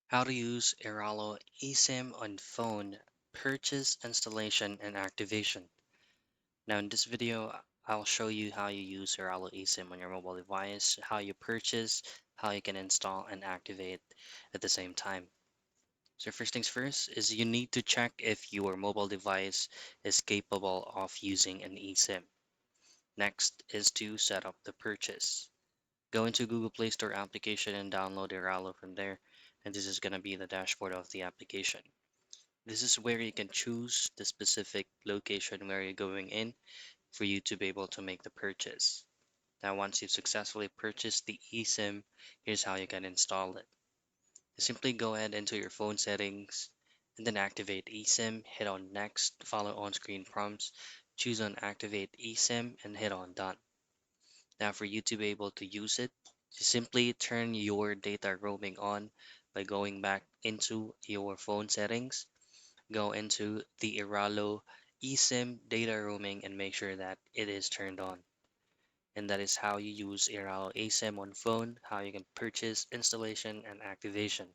How to use Airalo Esim on phone, purchase, installation, and activation. Now in this video, I'll show you how you use Airalo Esim on your mobile device, how you purchase, how you can install and activate at the same time. So first things first is you need to check if your mobile device is capable of using an eSIM. Next is to set up the purchase. Go into Google Play Store application and download Airalo from there. And this is going to be the dashboard of the application. This is where you can choose the specific location where you're going in for you to be able to make the purchase. Now, once you've successfully purchased the eSIM, here's how you can install it. You simply go ahead into your phone settings and then activate eSIM, hit on next, follow on screen prompts, choose on activate eSIM and hit on done. Now, for you to be able to use it, you simply turn your data roaming on by going back into your phone settings. Go into the Airalo eSIM data roaming and make sure that it is turned on. And that is how you use Airalo eSIM on phone, how you can purchase, installation, and activation.